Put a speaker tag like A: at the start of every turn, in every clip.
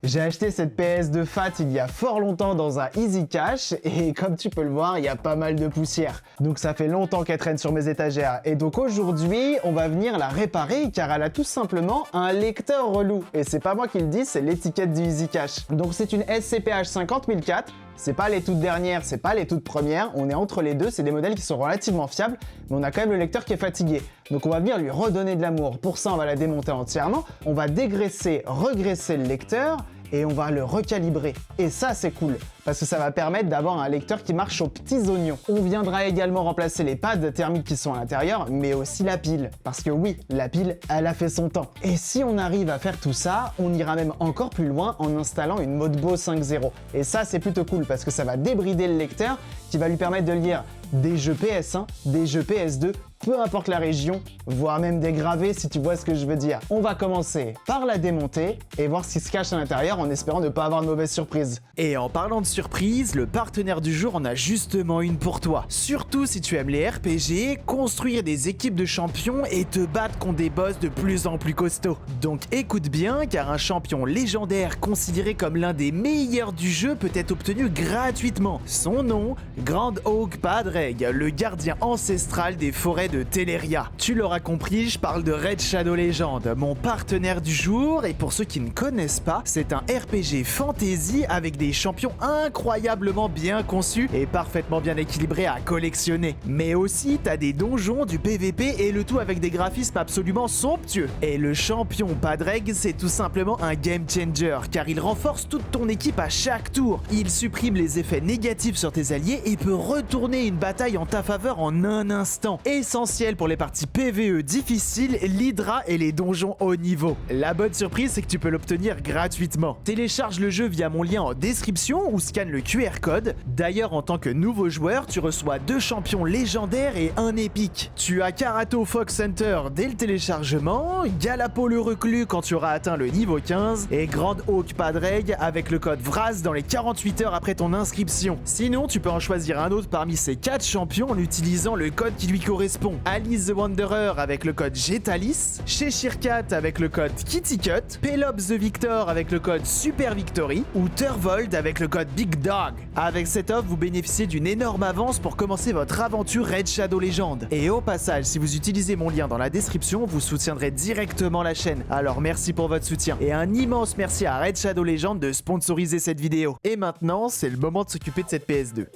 A: J'ai acheté cette PS2 Fat il y a fort longtemps dans un Easy Cash et comme tu peux le voir, il y a pas mal de poussière. Donc ça fait longtemps qu'elle traîne sur mes étagères. Et donc aujourd'hui, on va venir la réparer car elle a tout simplement un lecteur relou. Et c'est pas moi qui le dis, c'est l'étiquette du Easy Cash. Donc c'est une SCPH 50004. C'est pas les toutes dernières, c'est pas les toutes premières, on est entre les deux, c'est des modèles qui sont relativement fiables, mais on a quand même le lecteur qui est fatigué. Donc on va venir lui redonner de l'amour. Pour ça, on va la démonter entièrement, on va dégraisser, regraisser le lecteur, et on va le recalibrer. Et ça, c'est cool, parce que ça va permettre d'avoir un lecteur qui marche aux petits oignons. On viendra également remplacer les pads thermiques qui sont à l'intérieur, mais aussi la pile. Parce que oui, la pile, elle a fait son temps. Et si on arrive à faire tout ça, on ira même encore plus loin en installant une Modbo 5.0. Et ça, c'est plutôt cool, parce que ça va débrider le lecteur, qui va lui permettre de lire des jeux PS1, des jeux PS2, peu importe la région, voire même des gravés si tu vois ce que je veux dire. On va commencer par la démonter et voir ce qui se cache à l'intérieur en espérant ne pas avoir de mauvaise surprise.
B: Et en parlant de surprise, le partenaire du jour en a justement une pour toi. Surtout si tu aimes les RPG, construire des équipes de champions et te battre contre des boss de plus en plus costauds. Donc écoute bien, car un champion légendaire considéré comme l'un des meilleurs du jeu peut être obtenu gratuitement. Son nom, Grand Oak Padraig, le gardien ancestral des forêts de Teleria. Tu l'auras compris, je parle de Raid Shadow Legends, mon partenaire du jour, et pour ceux qui ne connaissent pas, c'est un RPG fantasy avec des champions incroyablement bien conçus et parfaitement bien équilibrés à collectionner. Mais aussi, t'as des donjons, du PVP et le tout avec des graphismes absolument somptueux. Et le champion Padraig, c'est tout simplement un game changer, car il renforce toute ton équipe à chaque tour. Il supprime les effets négatifs sur tes alliés et peut retourner une bataille en ta faveur en un instant. Essentiel pour les parties PvE difficiles, l'Hydra et les donjons haut niveau. La bonne surprise, c'est que tu peux l'obtenir gratuitement. Télécharge le jeu via mon lien en description ou scanne le QR code. D'ailleurs, en tant que nouveau joueur, tu reçois 2 champions légendaires et 1 épique. Tu as Karato Fox Center dès le téléchargement, Galapo le reclus quand tu auras atteint le niveau 15 et Grand Oak Padraig avec le code VRAS dans les 48 heures après ton inscription. Sinon, tu peux en choisir un autre parmi ces 4 champions en utilisant le code qui lui correspond. Alice the Wanderer avec le code Getalis, Cheshire Cat avec le code KittyCut, Pelops the Victor avec le code Super Victory ou Turvold avec le code Big Dog. Avec cette offre, vous bénéficiez d'une énorme avance pour commencer votre aventure Raid Shadow Legends. Et au passage, si vous utilisez mon lien dans la description, vous soutiendrez directement la chaîne. Alors merci pour votre soutien et un immense merci à Raid Shadow Legends de sponsoriser cette vidéo. Et maintenant, c'est le moment de s'occuper de cette PS2.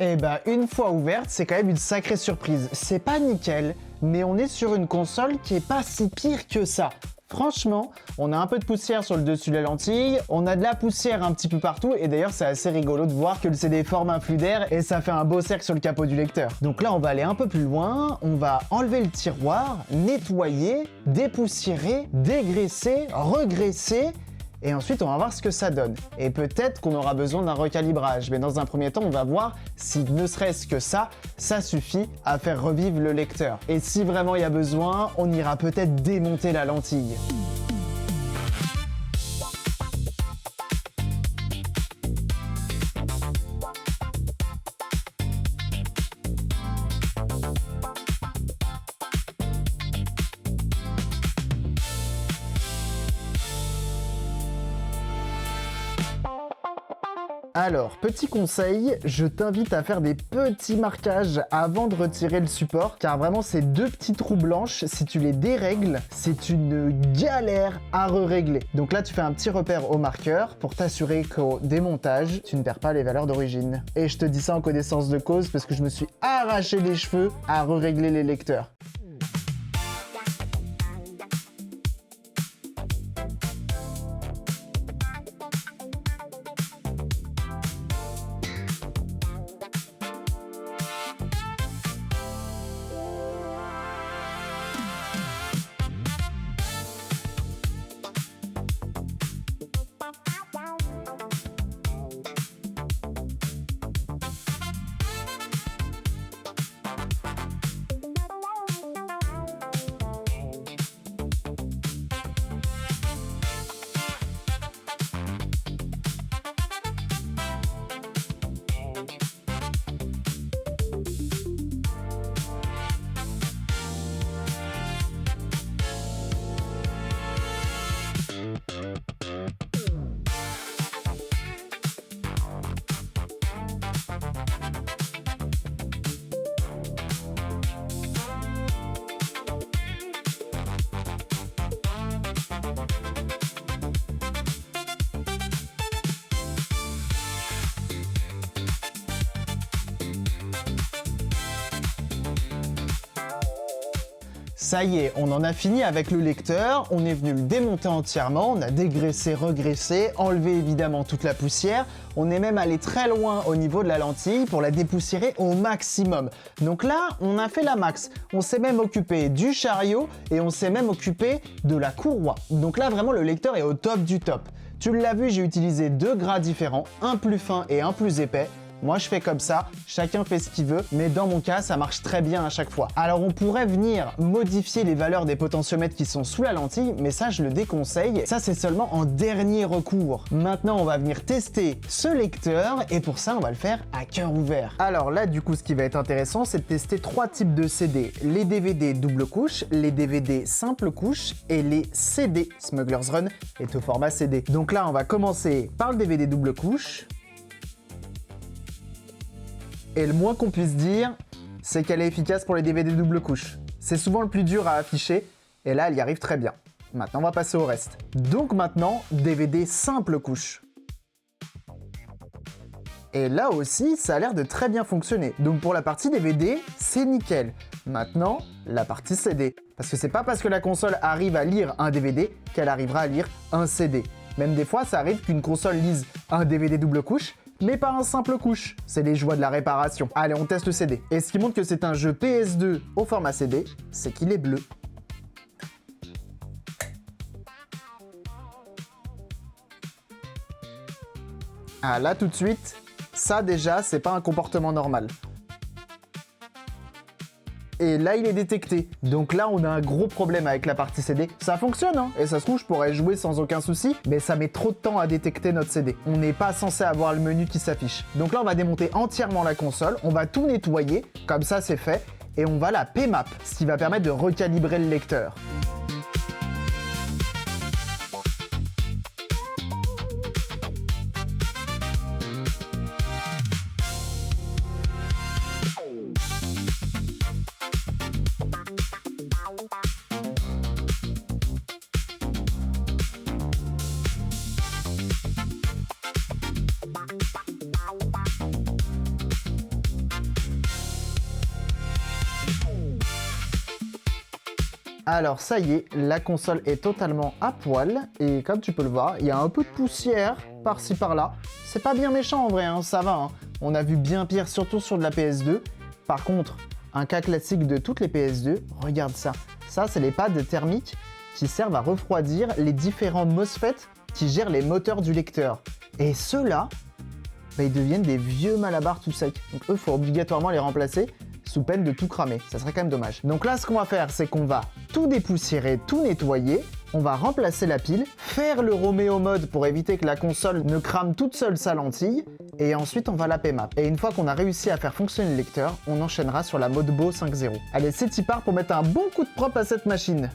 A: Et bah une fois ouverte, c'est quand même une sacrée surprise. C'est pas nickel, mais on est sur une console qui est pas si pire que ça. Franchement, on a un peu de poussière sur le dessus de la lentille, on a de la poussière un petit peu partout, et d'ailleurs c'est assez rigolo de voir que le CD forme un flux d'air et ça fait un beau cercle sur le capot du lecteur. Donc là on va aller un peu plus loin, on va enlever le tiroir, nettoyer, dépoussiérer, dégraisser, regraisser, et ensuite on va voir ce que ça donne. Et peut-être qu'on aura besoin d'un recalibrage, mais dans un premier temps on va voir si ne serait-ce que ça suffit à faire revivre le lecteur. Et si vraiment il y a besoin, on ira peut-être démonter la lentille. Alors, petit conseil, je t'invite à faire des petits marquages avant de retirer le support, car vraiment ces 2 petits trous blanches, si tu les dérègles, c'est une galère à régler. Donc là, tu fais un petit repère au marqueur pour t'assurer qu'au démontage, tu ne perds pas les valeurs d'origine. Et je te dis ça en connaissance de cause parce que je me suis arraché les cheveux à régler les lecteurs. Ça y est, on en a fini avec le lecteur, on est venu le démonter entièrement, on a dégraissé, regraissé, enlevé évidemment toute la poussière, on est même allé très loin au niveau de la lentille pour la dépoussiérer au maximum. Donc là, on a fait la max, on s'est même occupé du chariot et on s'est même occupé de la courroie. Donc là, vraiment, le lecteur est au top du top. Tu l'as vu, j'ai utilisé 2 gras différents, un plus fin et un plus épais. Moi, je fais comme ça, chacun fait ce qu'il veut, mais dans mon cas, ça marche très bien à chaque fois. Alors, on pourrait venir modifier les valeurs des potentiomètres qui sont sous la lentille, mais ça, je le déconseille. Ça, c'est seulement en dernier recours. Maintenant, on va venir tester ce lecteur, et pour ça, on va le faire à cœur ouvert. Alors là, du coup, ce qui va être intéressant, c'est de tester 3 types de CD. Les DVD double couche, les DVD simple couche, et les CD. Smuggler's Run est au format CD. Donc là, on va commencer par le DVD double couche. Et le moins qu'on puisse dire, c'est qu'elle est efficace pour les DVD double couche. C'est souvent le plus dur à afficher, et là, elle y arrive très bien. Maintenant, on va passer au reste. Donc maintenant, DVD simple couche. Et là aussi, ça a l'air de très bien fonctionner. Donc pour la partie DVD, c'est nickel. Maintenant, la partie CD. Parce que c'est pas parce que la console arrive à lire un DVD qu'elle arrivera à lire un CD. Même des fois, ça arrive qu'une console lise un DVD double couche, mais pas un simple couche. C'est les joies de la réparation. Allez, on teste le CD. Et ce qui montre que c'est un jeu PS2 au format CD, c'est qu'il est bleu. Ah là, tout de suite, ça déjà, c'est pas un comportement normal. Et là, il est détecté. Donc là, on a un gros problème avec la partie CD. Ça fonctionne, hein, et ça se trouve, je pourrais jouer sans aucun souci, mais ça met trop de temps à détecter notre CD. On n'est pas censé avoir le menu qui s'affiche. Donc là, on va démonter entièrement la console, on va tout nettoyer, comme ça c'est fait, et on va la PMAP, ce qui va permettre de recalibrer le lecteur. Alors ça y est, la console est totalement à poil et comme tu peux le voir, il y a un peu de poussière par-ci par-là. C'est pas bien méchant en vrai, hein, ça va. Hein. On a vu bien pire, surtout sur de la PS2. Par contre, un cas classique de toutes les PS2, regarde ça. Ça, c'est les pads thermiques qui servent à refroidir les différents MOSFET qui gèrent les moteurs du lecteur. Et ceux-là, bah, ils deviennent des vieux malabars tout secs. Donc eux, il faut obligatoirement les remplacer sous peine de tout cramer. Ça serait quand même dommage. Donc là, ce qu'on va faire, c'est qu'on va tout dépoussiérer, tout nettoyer. On va remplacer la pile, faire le Romeo mode pour éviter que la console ne crame toute seule sa lentille, et ensuite on va la PMAP. Et une fois qu'on a réussi à faire fonctionner le lecteur, on enchaînera sur la mode Beau 5.0. Allez, c'est y part pour mettre un bon coup de propre à cette machine.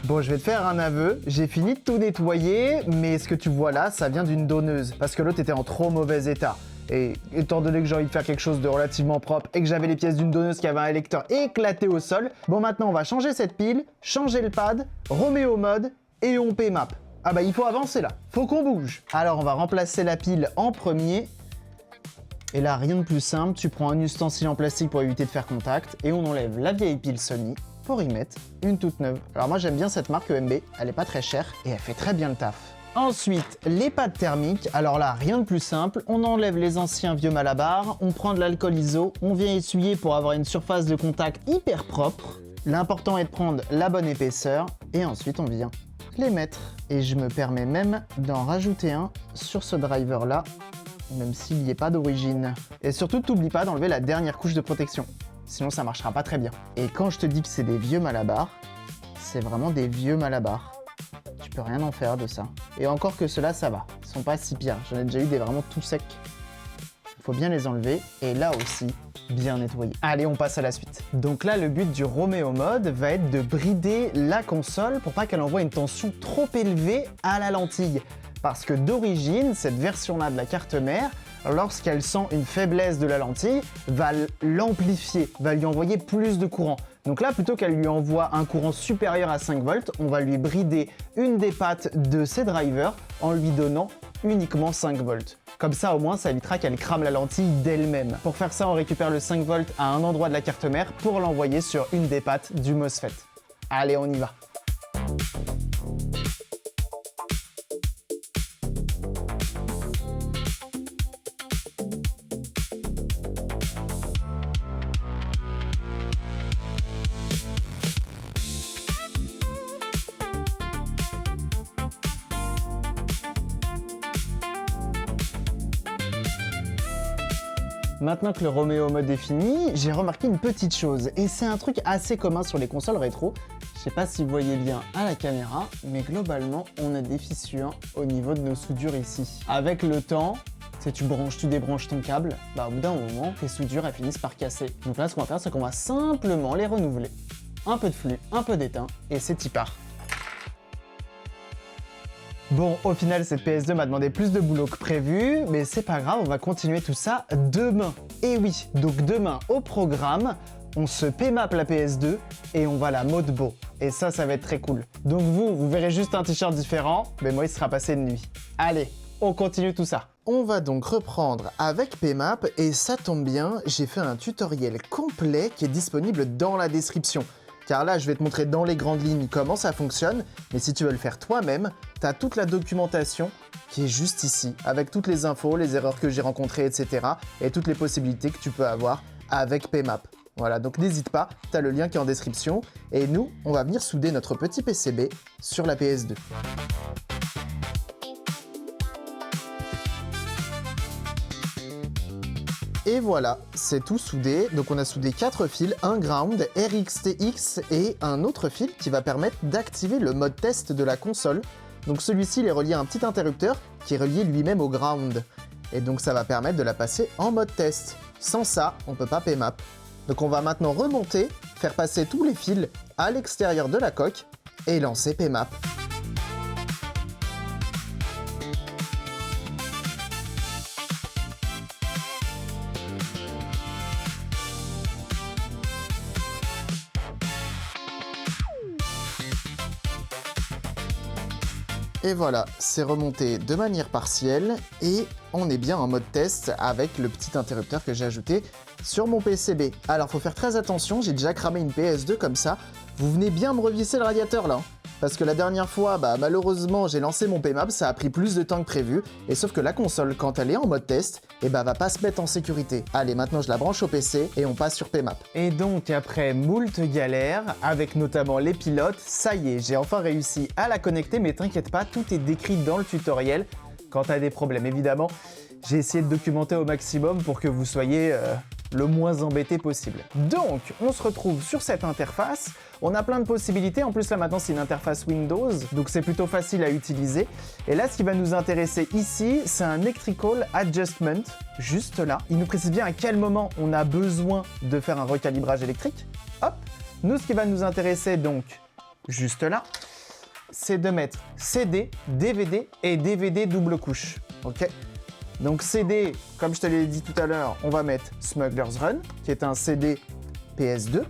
A: Bon, je vais te faire un aveu, j'ai fini de tout nettoyer, mais ce que tu vois là, ça vient d'une donneuse, parce que l'autre était en trop mauvais état. Et étant donné que j'ai envie de faire quelque chose de relativement propre et que j'avais les pièces d'une donneuse qui avait un lecteur éclaté au sol, bon maintenant on va changer cette pile, changer le pad, remettre au mode et on PMAP. Ah bah il faut avancer là, faut qu'on bouge. Alors on va remplacer la pile en premier. Et là, rien de plus simple, tu prends un ustensile en plastique pour éviter de faire contact et on enlève la vieille pile Sony pour y mettre une toute neuve. Alors moi j'aime bien cette marque EMB, elle est pas très chère et elle fait très bien le taf. Ensuite, les pads thermiques, alors là rien de plus simple, on enlève les anciens vieux malabars, on prend de l'alcool iso, on vient essuyer pour avoir une surface de contact hyper propre. L'important est de prendre la bonne épaisseur et ensuite on vient les mettre. Et je me permets même d'en rajouter un sur ce driver là, même s'il n'y est pas d'origine. Et surtout, t'oublie pas d'enlever la dernière couche de protection, sinon ça marchera pas très bien. Et quand je te dis que c'est des vieux malabars, c'est vraiment des vieux malabars. Tu peux rien en faire de ça. Et encore que ceux-là, ça va. Ils sont pas si pires. J'en ai déjà eu des vraiment tout secs. Il faut bien les enlever. Et là aussi, bien nettoyer. Allez, on passe à la suite. Donc là, le but du Romeo mode va être de brider la console pour pas qu'elle envoie une tension trop élevée à la lentille. Parce que d'origine, cette version-là de la carte mère lorsqu'elle sent une faiblesse de la lentille, va l'amplifier, va lui envoyer plus de courant. Donc là, plutôt qu'elle lui envoie un courant supérieur à 5 volts, on va lui brider une des pattes de ses drivers en lui donnant uniquement 5 volts. Comme ça, au moins, ça évitera qu'elle crame la lentille d'elle-même. Pour faire ça, on récupère le 5 volts à un endroit de la carte mère pour l'envoyer sur une des pattes du MOSFET. Allez, on y va. Maintenant que le Romeo mode est fini, j'ai remarqué une petite chose, et c'est un truc assez commun sur les consoles rétro. Je sais pas si vous voyez bien à la caméra, mais globalement, on a des fissures au niveau de nos soudures ici. Avec le temps, tu débranches ton câble, au bout d'un moment, tes soudures, elles finissent par casser. Donc là, ce qu'on va faire, c'est qu'on va simplement les renouveler. Un peu de flux, un peu d'étain, et c'est y part. Bon, au final, cette PS2 m'a demandé plus de boulot que prévu, mais c'est pas grave, on va continuer tout ça demain. Et oui, donc demain, au programme, on se PMAP la PS2 et on va la modbo. Et ça va être très cool. Donc vous verrez juste un t-shirt différent, mais moi, il sera passé de nuit. Allez, on continue tout ça. On va donc reprendre avec PMAP, et ça tombe bien, j'ai fait un tutoriel complet qui est disponible dans la description. Car là, je vais te montrer dans les grandes lignes comment ça fonctionne, mais si tu veux le faire toi-même, tu as toute la documentation qui est juste ici, avec toutes les infos, les erreurs que j'ai rencontrées, etc. et toutes les possibilités que tu peux avoir avec PMAP. Voilà, donc n'hésite pas, tu as le lien qui est en description, et nous, on va venir souder notre petit PCB sur la PS2. Et voilà, c'est tout soudé. Donc on a soudé 4 fils, un ground, RxTX et un autre fil qui va permettre d'activer le mode test de la console. Donc celui-ci il est relié à un petit interrupteur qui est relié lui-même au ground. Et donc ça va permettre de la passer en mode test. Sans ça, on ne peut pas PMAP. Donc on va maintenant remonter, faire passer tous les fils à l'extérieur de la coque et lancer PMAP. Et voilà, c'est remonté de manière partielle et on est bien en mode test avec le petit interrupteur que j'ai ajouté sur mon PCB. Alors faut faire très attention, j'ai déjà cramé une PS2 comme ça. Vous venez bien me revisser le radiateur là. Parce que la dernière fois, malheureusement, j'ai lancé mon PMAP, ça a pris plus de temps que prévu. Et sauf que la console, quand elle est en mode test, va pas se mettre en sécurité. Allez, maintenant je la branche au PC et on passe sur PMAP. Et donc après moult galères, avec notamment les pilotes, ça y est, j'ai enfin réussi à la connecter, mais t'inquiète pas, tout est décrit dans le tutoriel. Quand t'as des problèmes, évidemment, j'ai essayé de documenter au maximum pour que vous soyez le moins embêté possible. Donc, on se retrouve sur cette interface. On a plein de possibilités. En plus, là, maintenant, c'est une interface Windows, donc c'est plutôt facile à utiliser. Et là, ce qui va nous intéresser ici, c'est un Electrical Adjustment, juste là. Il nous précise bien à quel moment on a besoin de faire un recalibrage électrique. Hop. Nous, ce qui va nous intéresser, donc, juste là, c'est de mettre CD, DVD et DVD double couche. Ok ? Donc CD, comme je te l'ai dit tout à l'heure, on va mettre Smuggler's Run, qui est un CD PS2.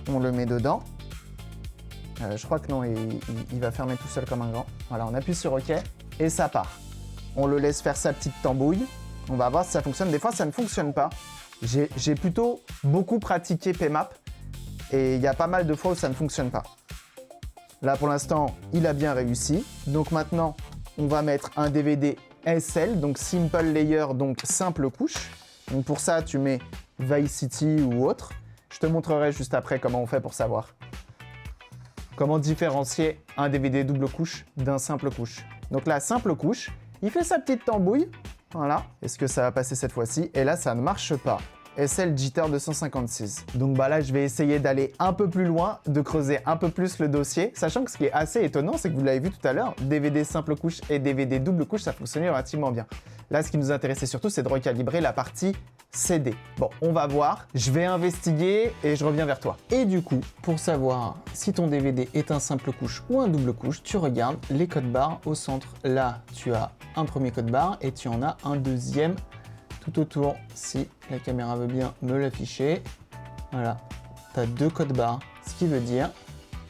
A: On le met dedans. Je crois que non, il va fermer tout seul comme un grand. Voilà, on appuie sur OK et ça part. On le laisse faire sa petite tambouille. On va voir si ça fonctionne. Des fois, ça ne fonctionne pas. J'ai plutôt beaucoup pratiqué PMAP et il y a pas mal de fois où ça ne fonctionne pas. Là, pour l'instant, il a bien réussi. Donc maintenant, on va mettre un DVD SL, donc Simple Layer, donc simple couche. Donc pour ça, tu mets Vice City ou autre. Je te montrerai juste après comment on fait pour savoir. Comment différencier un DVD double couche d'un simple couche. Donc là, simple couche, il fait sa petite tambouille. Voilà. Est-ce que ça va passer cette fois-ci? Et là, ça ne marche pas. SL Jitter 256. Donc là, je vais essayer d'aller un peu plus loin, de creuser un peu plus le dossier, sachant que ce qui est assez étonnant, c'est que vous l'avez vu tout à l'heure, DVD simple couche et DVD double couche, ça fonctionnait relativement bien. Là, ce qui nous intéressait surtout, c'est de recalibrer la partie CD. Bon, on va voir, je vais investiguer et je reviens vers toi. Et du coup, pour savoir si ton DVD est un simple couche ou un double couche, tu regardes les codes barres au centre. Là, tu as un premier code barre et tu en as un deuxième tout autour, si la caméra veut bien me l'afficher. Voilà, tu as 2 codes barres, ce qui veut dire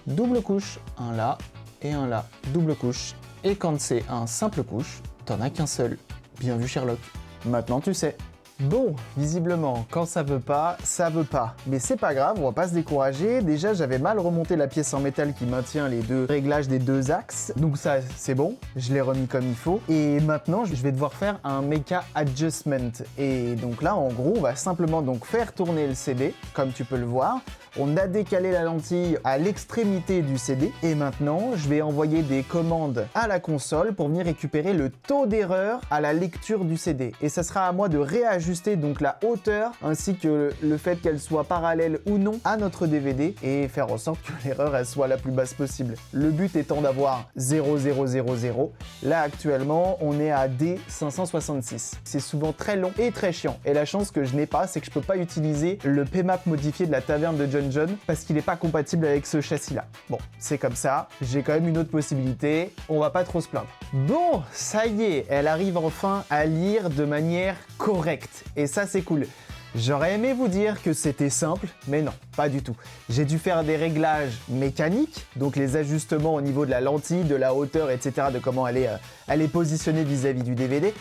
A: double couche, un là et un là, double couche. Et quand c'est un simple couche, t'en as qu'un seul. Bien vu Sherlock. Maintenant tu sais. Bon, visiblement, quand ça veut pas, ça veut pas. Mais c'est pas grave, on va pas se décourager. Déjà, j'avais mal remonté la pièce en métal qui maintient les deux réglages des 2 axes. Donc ça, c'est bon, je l'ai remis comme il faut. Et maintenant, je vais devoir faire un mecha adjustment. Et donc là, en gros, on va simplement donc faire tourner le CD, comme tu peux le voir. On a décalé la lentille à l'extrémité du CD et maintenant je vais envoyer des commandes à la console pour venir récupérer le taux d'erreur à la lecture du CD. Et ça sera à moi de réajuster donc la hauteur ainsi que le fait qu'elle soit parallèle ou non à notre DVD et faire en sorte que l'erreur elle soit la plus basse possible. Le but étant d'avoir 0,000. Là actuellement on est à D566. C'est souvent très long et très chiant. Et la chance que je n'ai pas, c'est que je peux pas utiliser le PMAP modifié de la taverne de John parce qu'il n'est pas compatible avec ce châssis là. Bon, c'est comme ça, j'ai quand même une autre possibilité, on va pas trop se plaindre. Bon, ça y est, elle arrive enfin à lire de manière correcte et ça c'est cool. J'aurais aimé vous dire que c'était simple, mais non, pas du tout. J'ai dû faire des réglages mécaniques, donc les ajustements au niveau de la lentille, de la hauteur, etc., de comment elle est positionnée vis-à-vis du DVD,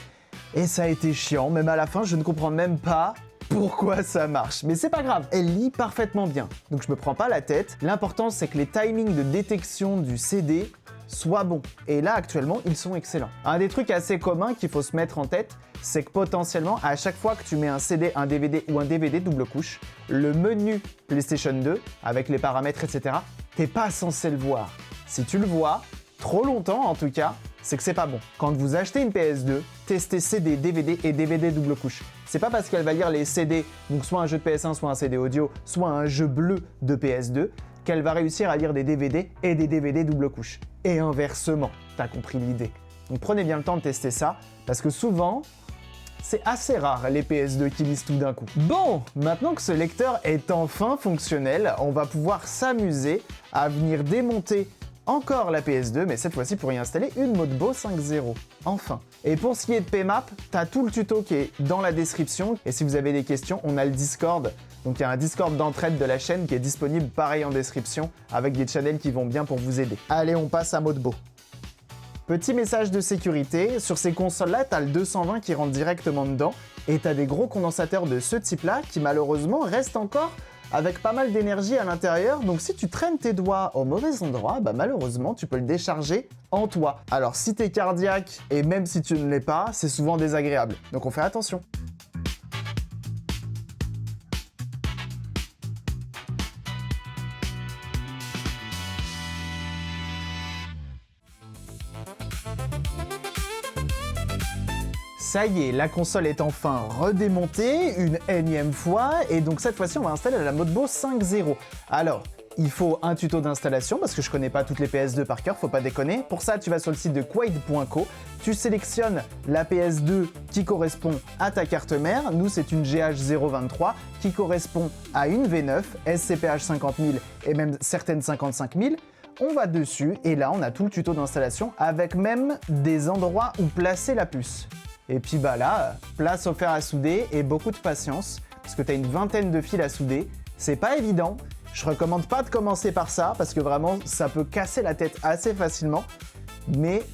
A: et ça a été chiant, même à la fin, je ne comprends même pas pourquoi ça marche. Mais c'est pas grave, elle lit parfaitement bien. Donc je me prends pas la tête. L'important c'est que les timings de détection du CD soient bons. Et là actuellement, ils sont excellents. Un des trucs assez communs qu'il faut se mettre en tête, c'est que potentiellement, à chaque fois que tu mets un CD, un DVD ou un DVD double couche, le menu PlayStation 2, avec les paramètres, etc., t'es pas censé le voir. Si tu le vois, trop longtemps en tout cas, c'est que c'est pas bon. Quand vous achetez une PS2, testez CD, DVD et DVD double couche. C'est pas parce qu'elle va lire les CD, donc soit un jeu de PS1, soit un CD audio, soit un jeu bleu de PS2, qu'elle va réussir à lire des DVD et des DVD double couche. Et inversement, t'as compris l'idée. Donc prenez bien le temps de tester ça, parce que souvent, c'est assez rare les PS2 qui lisent tout d'un coup. Bon, maintenant que ce lecteur est enfin fonctionnel, on va pouvoir s'amuser à venir démonter encore la PS2, mais cette fois-ci pour y installer une Modbo 5.0. Enfin. Et pour ce qui est de PMAP, t'as tout le tuto qui est dans la description. Et si vous avez des questions, on a le Discord. Donc il y a un Discord d'entraide de la chaîne qui est disponible pareil en description, avec des channels qui vont bien pour vous aider. Allez, on passe à Modbo. Petit message de sécurité, sur ces consoles-là, t'as le 220 qui rentre directement dedans, et t'as des gros condensateurs de ce type-là qui malheureusement restent encore avec pas mal d'énergie à l'intérieur, donc si tu traînes tes doigts au mauvais endroit, bah malheureusement tu peux le décharger en toi. Alors si t'es cardiaque, et même si tu ne l'es pas, c'est souvent désagréable, donc on fait attention. Ça y est, la console est enfin redémontée une énième fois et donc cette fois-ci on va installer la Modbo 5.0. Alors, il faut un tuto d'installation parce que je connais pas toutes les PS2 par cœur, faut pas déconner. Pour ça, tu vas sur le site de Quaid.co, tu sélectionnes la PS2 qui correspond à ta carte mère. Nous, c'est une GH023 qui correspond à une V9, SCPH 50000 et même certaines 55000. On va dessus et là, on a tout le tuto d'installation avec même des endroits où placer la puce. Et puis bah là, place au fer à souder et beaucoup de patience parce que tu as une vingtaine de fils à souder. C'est pas évident. Je recommande pas de commencer par ça parce que vraiment ça peut casser la tête assez facilement. Mais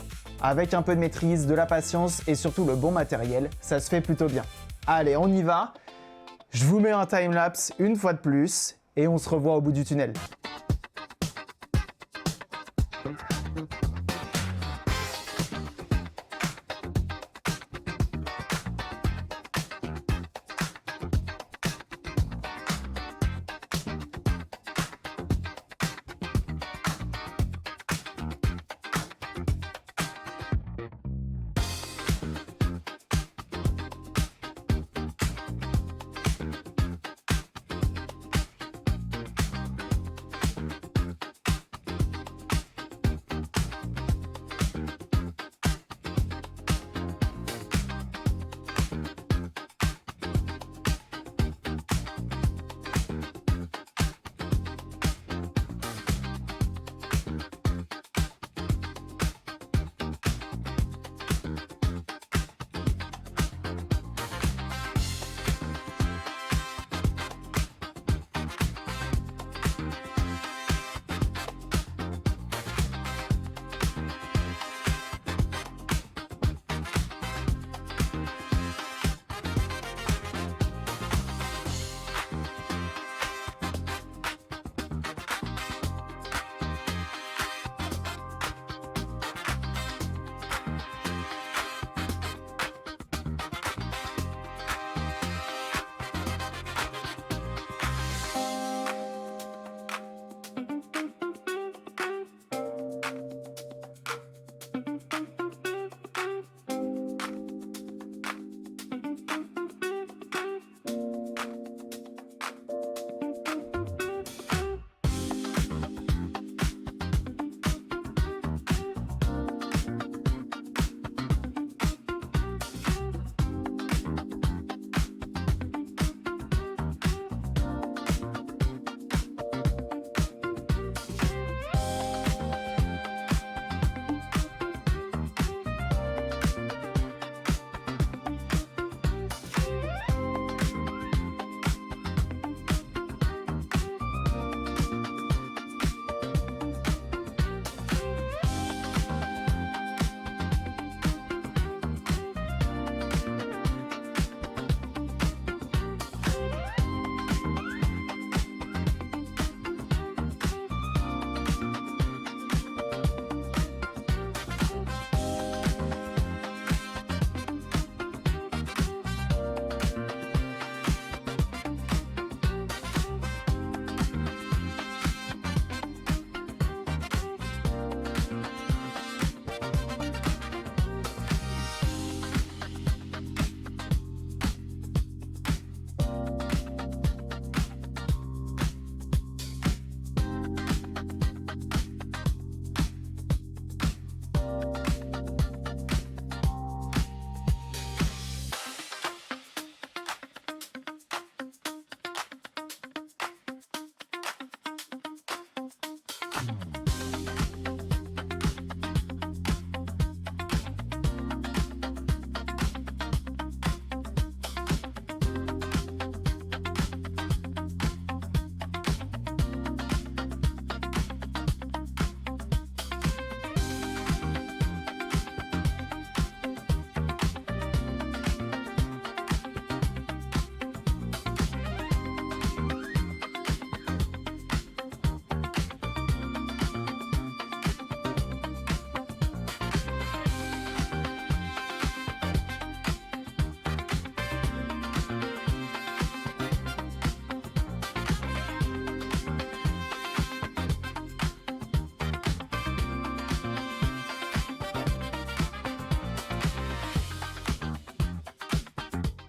A: avec un peu de maîtrise, de la patience et surtout le bon matériel, ça se fait plutôt bien. Allez, on y va. Je vous mets un timelapse une fois de plus et on se revoit au bout du tunnel.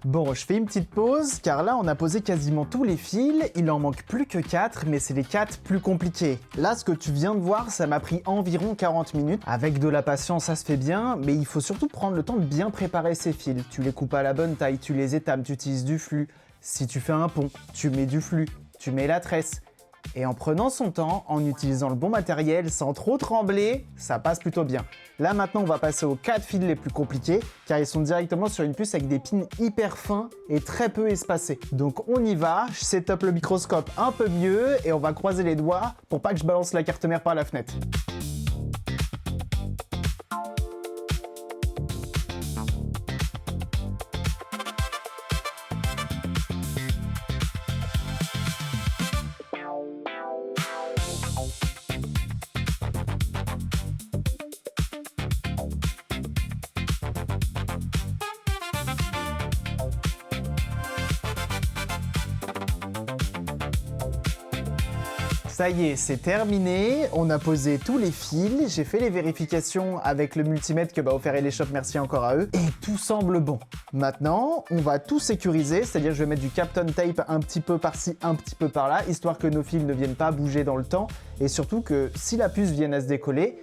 A: Bon, je fais une petite pause, car là on a posé quasiment tous les fils, il en manque plus que 4, mais c'est les 4 plus compliqués. Là, ce que tu viens de voir, ça m'a pris environ 40 minutes. Avec de la patience, ça se fait bien, mais il faut surtout prendre le temps de bien préparer ces fils. Tu les coupes à la bonne taille, tu les étames, tu utilises du flux. Si tu fais un pont, tu mets du flux, tu mets la tresse. Et en prenant son temps, en utilisant le bon matériel, sans trop trembler, ça passe plutôt bien. Là maintenant, on va passer aux 4 fils les plus compliqués, car ils sont directement sur une puce avec des pins hyper fins et très peu espacés. Donc on y va, je setup le microscope un peu mieux et on va croiser les doigts pour pas que je balance la carte mère par la fenêtre. Ça y est, c'est terminé, on a posé tous les fils, j'ai fait les vérifications avec le multimètre que m'a offert Eleshop, merci encore à eux, et tout semble bon. Maintenant, on va tout sécuriser, c'est-à-dire je vais mettre du Kapton Tape un petit peu par-ci, un petit peu par-là, histoire que nos fils ne viennent pas bouger dans le temps, et surtout que si la puce vient à se décoller,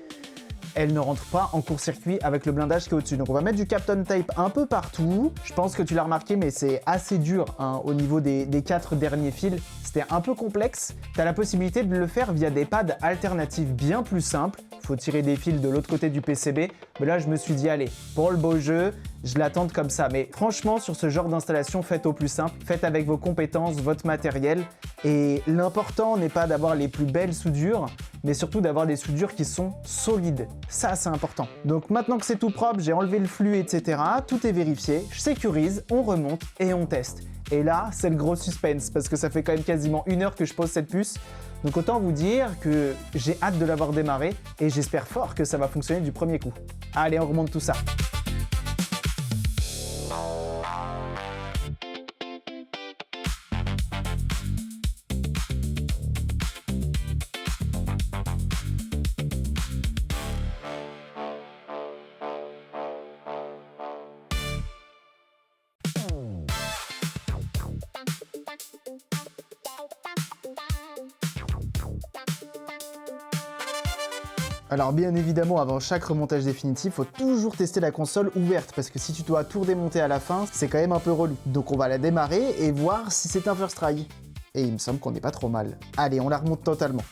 A: elle ne rentre pas en court-circuit avec le blindage qui est au-dessus. Donc on va mettre du Kapton Tape un peu partout. Je pense que tu l'as remarqué, mais c'est assez dur hein, au niveau des 4 derniers fils. C'était un peu complexe. Tu as la possibilité de le faire via des pads alternatifs bien plus simples. Il faut tirer des fils de l'autre côté du PCB. Mais là, je me suis dit, allez, pour le beau jeu, je l'attends comme ça. Mais franchement, sur ce genre d'installation, faites au plus simple. Faites avec vos compétences, votre matériel. Et l'important n'est pas d'avoir les plus belles soudures, mais surtout d'avoir des soudures qui sont solides. Ça, c'est important. Donc maintenant que c'est tout propre, j'ai enlevé le flux, etc. Tout est vérifié. Je sécurise, on remonte et on teste. Et là, c'est le gros suspense, parce que ça fait quand même quasiment 1 heure que je pose cette puce. Donc autant vous dire que j'ai hâte de l'avoir démarré, et j'espère fort que ça va fonctionner du premier coup. Allez, on remonte tout ça. Alors bien évidemment, avant chaque remontage définitif, faut toujours tester la console ouverte, parce que si tu dois tout redémonter à la fin, c'est quand même un peu relou. Donc on va la démarrer et voir si c'est un first try. Et il me semble qu'on n'est pas trop mal. Allez, on la remonte totalement.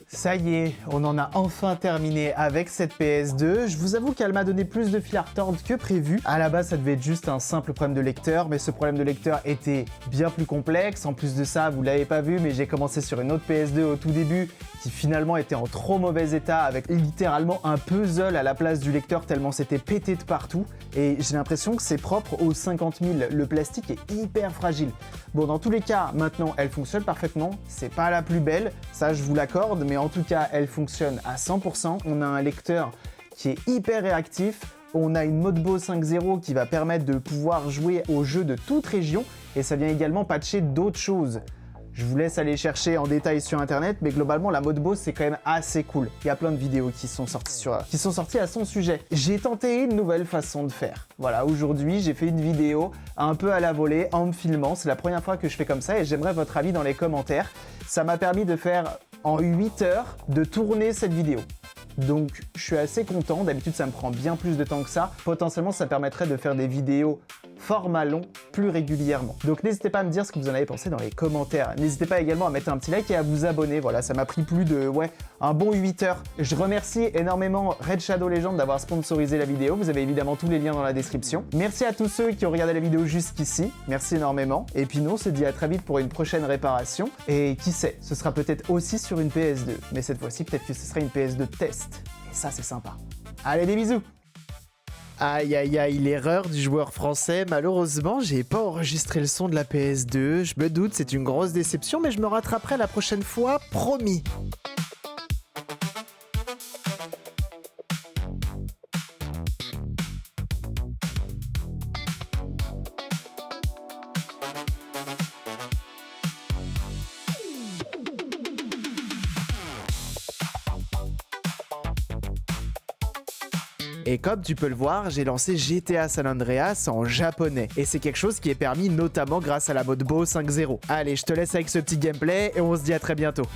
A: Ça y est, on en a enfin terminé avec cette PS2. Je vous avoue qu'elle m'a donné plus de fil à retordre que prévu. À la base, ça devait être juste un simple problème de lecteur, mais ce problème de lecteur était bien plus complexe. En plus de ça, vous l'avez pas vu, mais j'ai commencé sur une autre PS2 au tout début qui finalement était en trop mauvais état avec littéralement un puzzle à la place du lecteur tellement c'était pété de partout. Et j'ai l'impression que c'est propre aux 50 000. Le plastique est hyper fragile. Bon, dans tous les cas, maintenant, elle fonctionne parfaitement. C'est pas la plus belle, ça je vous l'accorde, mais en tout cas, elle fonctionne à 100%. On a un lecteur qui est hyper réactif. On a une Modbo 5.0 qui va permettre de pouvoir jouer aux jeux de toute région. Et ça vient également patcher d'autres choses. Je vous laisse aller chercher en détail sur internet, mais globalement la Modbo c'est quand même assez cool. Il y a plein de vidéos qui sont sorties à son sujet. J'ai tenté une nouvelle façon de faire. Voilà, aujourd'hui j'ai fait une vidéo un peu à la volée en me filmant. C'est la première fois que je fais comme ça et j'aimerais votre avis dans les commentaires. Ça m'a permis de faire en 8 heures de tourner cette vidéo. Donc je suis assez content, d'habitude ça me prend bien plus de temps que ça. Potentiellement ça permettrait de faire des vidéos format long plus régulièrement. Donc n'hésitez pas à me dire ce que vous en avez pensé dans les commentaires. N'hésitez pas également à mettre un petit like et à vous abonner. Voilà, ça m'a pris plus de un bon 8 heures. Je remercie énormément Red Shadow Legend d'avoir sponsorisé la vidéo. Vous avez évidemment tous les liens dans la description. Merci à tous ceux qui ont regardé la vidéo jusqu'ici. Merci énormément. Et puis nous on se dit à très vite pour une prochaine réparation. Et qui sait, ce sera peut-être aussi sur une PS2. Mais cette fois-ci peut-être que ce sera une PS2 test. Et ça c'est sympa. Allez, des bisous!
B: Aïe aïe aïe, l'erreur du joueur français. Malheureusement, j'ai pas enregistré le son de la PS2. Je me doute, c'est une grosse déception, mais je me rattraperai la prochaine fois, promis. Et comme tu peux le voir, j'ai lancé GTA San Andreas en japonais. Et c'est quelque chose qui est permis notamment grâce à la mode Beau 5.0. Allez, je te laisse avec ce petit gameplay et on se dit à très bientôt.